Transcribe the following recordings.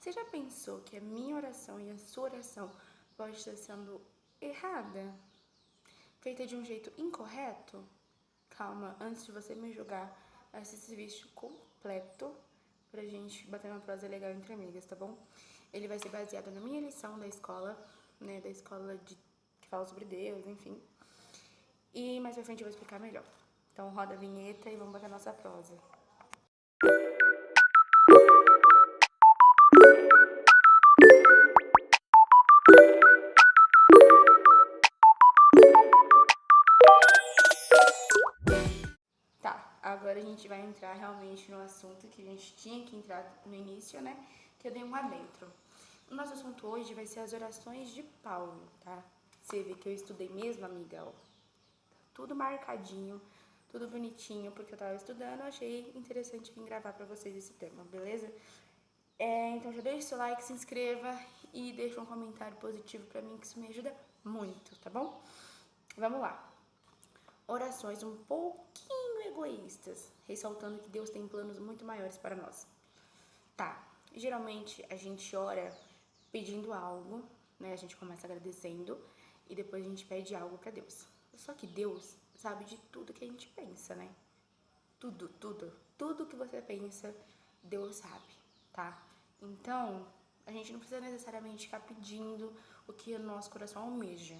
Você já pensou que a minha oração e a sua oração pode estar sendo errada? Feita de um jeito incorreto? Calma, antes de você me julgar, assista esse vídeo completo pra gente bater uma prosa legal entre amigas, tá bom? Ele vai ser baseado na minha lição da escola, né, que fala sobre Deus, enfim. E mais pra frente eu vou explicar melhor. Então roda a vinheta e vamos bater a nossa prosa. Tá, agora a gente vai entrar realmente no assunto que a gente tinha que entrar no início, né? Que eu dei um adentro. O nosso assunto hoje vai ser as orações de Paulo, tá? Você vê que eu estudei mesmo, amiga, ó. Tudo marcadinho, tudo bonitinho, porque eu tava estudando, eu achei interessante vir gravar pra vocês esse tema, beleza? Então já deixa o seu like, se inscreva e deixa um comentário positivo pra mim, que isso me ajuda muito, tá bom? Vamos lá. Orações um pouquinho egoístas, ressaltando que Deus tem planos muito maiores para nós. Tá, geralmente a gente ora pedindo algo, né? A gente começa agradecendo e depois a gente pede algo pra Deus. Só que Deus sabe de tudo que a gente pensa, né? Tudo que você pensa, Deus sabe, tá? Então, a gente não precisa necessariamente ficar pedindo o que o nosso coração almeja,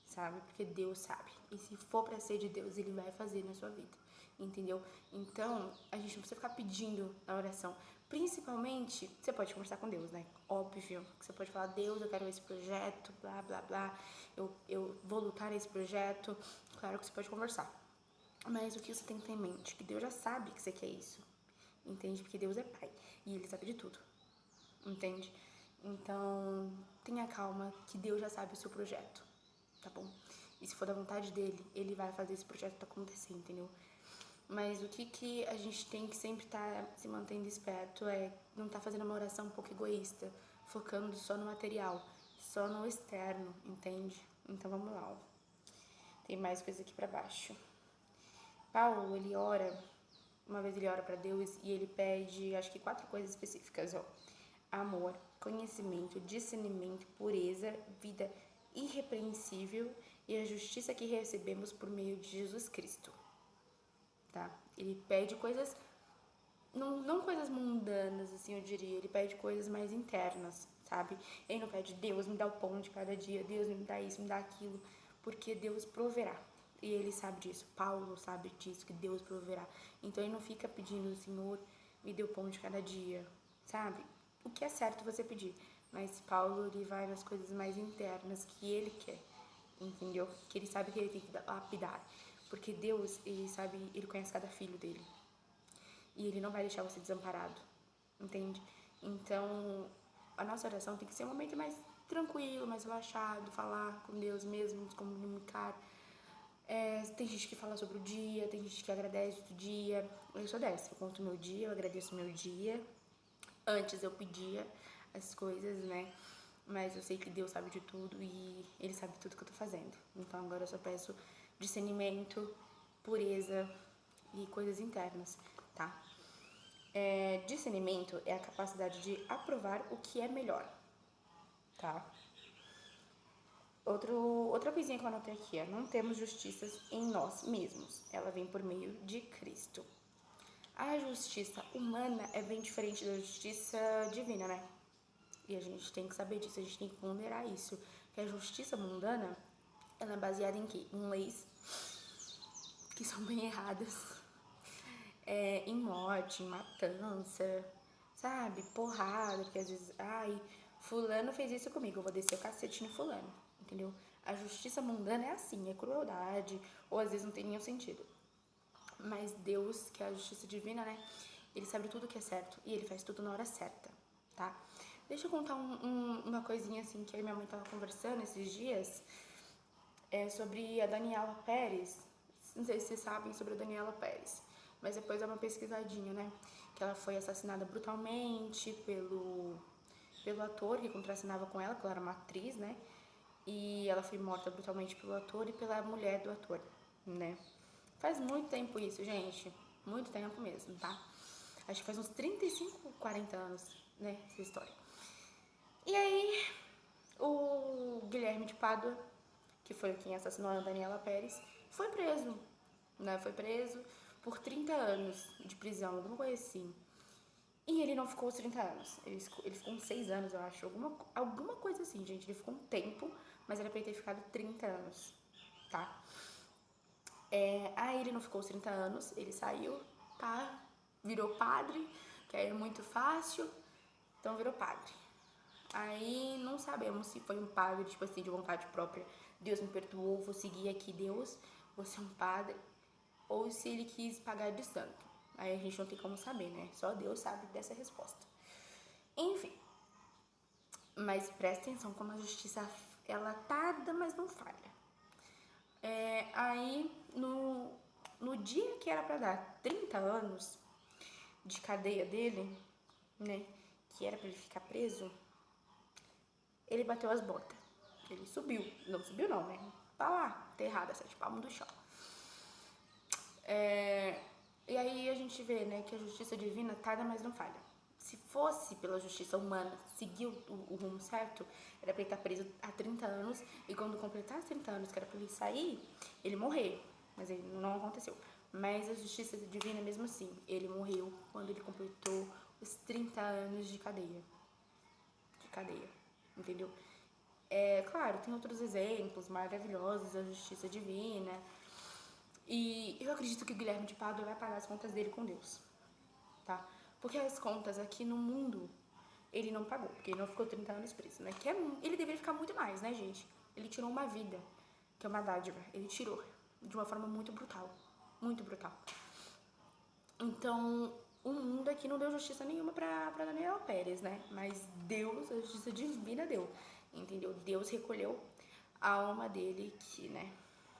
sabe? Porque Deus sabe. E se for pra ser de Deus, Ele vai fazer na sua vida, entendeu? Então, a gente não precisa ficar pedindo na oração. Principalmente, você pode conversar com Deus, né? Óbvio, que você pode falar, Deus, eu quero esse projeto, blá, blá, blá. Eu vou lutar nesse projeto. Claro que você pode conversar. Mas o que você tem que ter em mente? Que Deus já sabe que você quer isso, entende? Porque Deus é Pai e Ele sabe de tudo, entende? Então, tenha calma que Deus já sabe o seu projeto, tá bom? E se for da vontade dele, Ele vai fazer esse projeto acontecer, entendeu? Mas o que a gente tem que sempre estar se mantendo esperto é não estar fazendo uma oração um pouco egoísta, focando só no material, só no externo, entende? Então vamos lá, ó. Tem mais coisa aqui pra baixo. Paulo, uma vez ele ora para Deus e ele pede, acho que 4 coisas específicas, ó. Amor, conhecimento, discernimento, pureza, vida irrepreensível e a justiça que recebemos por meio de Jesus Cristo, tá? Ele pede coisas, não coisas mundanas, assim, eu diria. Ele pede coisas mais internas, sabe? Ele não pede, Deus, me dá o pão de cada dia, Deus, me dá isso, me dá aquilo, porque Deus proverá. E ele sabe disso, Paulo sabe disso, que Deus proverá. Então ele não fica pedindo, Senhor, me dê o pão de cada dia, sabe? O que é certo você pedir, mas Paulo, ele vai nas coisas mais internas que ele quer, entendeu? Que ele sabe que ele tem que lapidar, porque Deus, ele sabe, ele conhece cada filho dele. E ele não vai deixar você desamparado, entende? Então, a nossa oração tem que ser um momento mais tranquilo, mais relaxado, falar com Deus mesmo, comunicar. Tem gente que fala sobre o dia, tem gente que agradece o dia. Eu sou dessa, eu conto o meu dia, eu agradeço o meu dia. Antes eu pedia as coisas, né? Mas eu sei que Deus sabe de tudo e Ele sabe tudo que eu tô fazendo. Então agora eu só peço discernimento, pureza e coisas internas, tá? Discernimento é a capacidade de aprovar o que é melhor, tá? Outra coisinha que eu anotei aqui, ó. Não temos justiça em nós mesmos. Ela vem por meio de Cristo. A justiça humana é bem diferente da justiça divina, né? E a gente tem que saber disso, a gente tem que ponderar isso. Que a justiça mundana, ela é baseada em quê? Em leis que são bem erradas. Em morte, em matança, sabe? Porrada, porque às vezes, ai, fulano fez isso comigo, eu vou descer o cacete no fulano, entendeu? A justiça mundana é assim, é crueldade, ou às vezes não tem nenhum sentido. Mas Deus, que é a justiça divina, né? Ele sabe tudo que é certo e ele faz tudo na hora certa, tá? Deixa eu contar uma coisinha assim que a minha mãe tava conversando esses dias, sobre a Daniela Pérez. Não sei se vocês sabem sobre a Daniela Pérez, mas depois dá uma pesquisadinha, né? Que ela foi assassinada brutalmente pelo ator que contracenava com ela, que ela era uma atriz, né? E ela foi morta brutalmente pelo ator e pela mulher do ator, né? Faz muito tempo isso, gente. Muito tempo mesmo, tá? Acho que faz uns 35, 40 anos, né? Essa história. E aí, o Guilherme de Pádua, que foi quem assassinou a Daniela Pérez, foi preso, né? Foi preso por 30 anos de prisão, alguma coisa assim. E ele não ficou os 30 anos, ele ficou uns 6 anos, eu acho, alguma coisa assim, gente. Ele ficou um tempo, mas era pra ele ter ficado 30 anos, tá? Aí ele não ficou os 30 anos, ele saiu, tá? Virou padre, que aí é muito fácil, então virou padre. Aí não sabemos se foi um padre, tipo assim, de vontade própria. Deus me perdoou, vou seguir aqui Deus, vou ser um padre. Ou se ele quis pagar de santo. Aí a gente não tem como saber, né? Só Deus sabe dessa resposta. Enfim. Mas presta atenção como a justiça, ela tarda, mas não falha. Aí, no dia que era pra dar 30 anos de cadeia dele, né? Que era pra ele ficar preso, ele bateu as botas. Ele subiu. Não subiu não, né? Tá lá, enterrado, 7 palmos do chão. E aí a gente vê, né, que a justiça divina tarda, mas não falha. Se fosse pela justiça humana seguir o rumo certo, era pra ele estar preso há 30 anos e quando completar os 30 anos, que era pra ele sair, ele morrer. Mas ele não aconteceu. Mas a justiça divina, mesmo assim, ele morreu quando ele completou os 30 anos de cadeia. Entendeu? Claro, tem outros exemplos maravilhosos da justiça divina. E eu acredito que o Guilherme de Pádua vai pagar as contas dele com Deus, tá? Porque as contas aqui no mundo ele não pagou, porque ele não ficou 30 anos preso, né? Ele deveria ficar muito mais, né, gente? Ele tirou uma vida, que é uma dádiva. Ele tirou de uma forma muito brutal. Muito brutal. Então, o mundo aqui não deu justiça nenhuma pra Daniela Pérez, né? Mas Deus, a justiça divina deu, entendeu? Deus recolheu a alma dele que, né,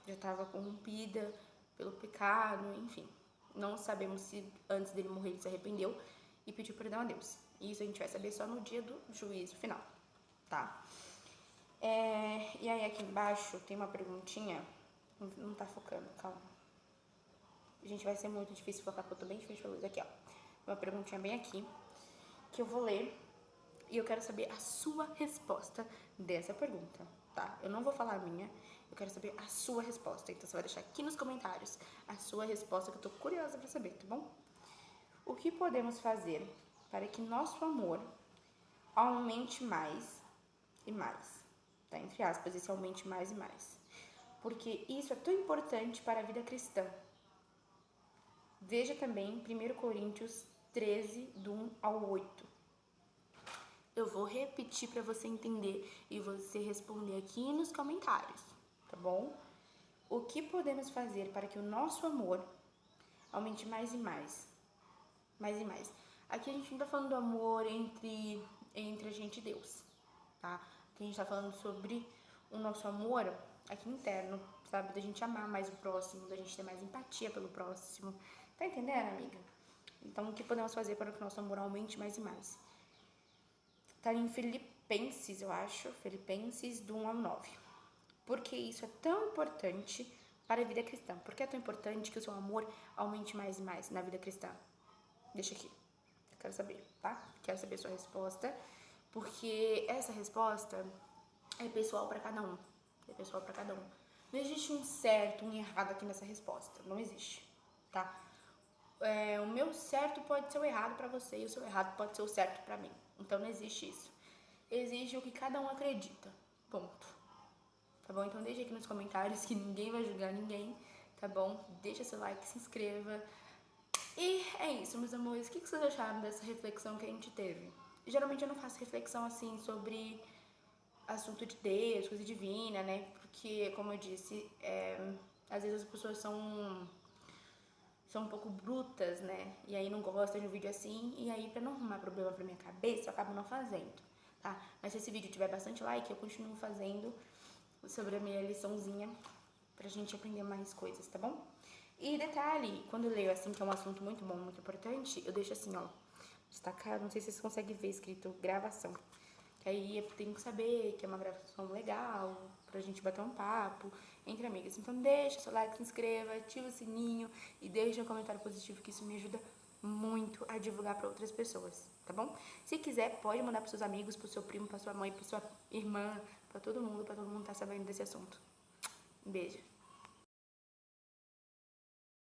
já estava corrompida pelo pecado, enfim. Não sabemos se antes dele morrer ele se arrependeu e pediu perdão a Deus. Isso a gente vai saber só no dia do juízo final, tá? E aí aqui embaixo tem uma perguntinha. Não tá focando, calma. Gente, vai ser muito difícil focar, porque eu tô bem difícil pra luz. Aqui, ó. Uma perguntinha bem aqui, que eu vou ler e eu quero saber a sua resposta dessa pergunta, tá? Eu não vou falar a minha, eu quero saber a sua resposta. Então você vai deixar aqui nos comentários a sua resposta, que eu tô curiosa pra saber, tá bom? O que podemos fazer para que nosso amor aumente mais e mais? Tá? Entre aspas, esse aumente mais e mais. Porque isso é tão importante para a vida cristã. Veja também 1 Coríntios 13, do 1 ao 8. Eu vou repetir para você entender e você responder aqui nos comentários, tá bom? O que podemos fazer para que o nosso amor aumente mais e mais? Mais e mais. Aqui a gente não tá falando do amor entre a gente e Deus, tá? Aqui a gente tá falando sobre o nosso amor aqui interno, sabe? Da gente amar mais o próximo, da gente ter mais empatia pelo próximo. Tá entendendo, amiga? Então, o que podemos fazer para que o nosso amor aumente mais e mais? Tá em Filipenses, eu acho. Filipenses, do 1 ao 9. Por que isso é tão importante para a vida cristã? Por que é tão importante que o seu amor aumente mais e mais na vida cristã? Deixa aqui. Eu quero saber, tá? Quero saber a sua resposta. Porque essa resposta é pessoal para cada um. É pessoal para cada um. Não existe um certo, um errado aqui nessa resposta. Não existe, tá? O meu certo pode ser o errado pra você e o seu errado pode ser o certo pra mim. Então não existe isso. Existe o que cada um acredita. Ponto. Tá bom? Então deixa aqui nos comentários que ninguém vai julgar ninguém, tá bom? Deixa seu like, se inscreva. E é isso, meus amores. O que vocês acharam dessa reflexão que a gente teve? Geralmente eu não faço reflexão assim sobre assunto de Deus, coisa divina, né? Porque, como eu disse, às vezes as pessoas são um pouco brutas, né? E aí não gostam de um vídeo assim, e aí pra não arrumar problema pra minha cabeça, eu acabo não fazendo, tá? Mas se esse vídeo tiver bastante like, eu continuo fazendo sobre a minha liçãozinha pra gente aprender mais coisas, tá bom? E detalhe, quando eu leio assim, que é um assunto muito bom, muito importante, eu deixo assim, ó, destacado, não sei se vocês conseguem ver escrito gravação. Que aí eu tenho que saber que é uma gravação legal, pra gente bater um papo entre amigas. Então deixa seu like, se inscreva, ativa o sininho e deixa um comentário positivo, que isso me ajuda muito a divulgar para outras pessoas, tá bom? Se quiser, pode mandar para seus amigos, pro seu primo, pra sua mãe, pra sua irmã, pra todo mundo tá sabendo desse assunto. Um beijo.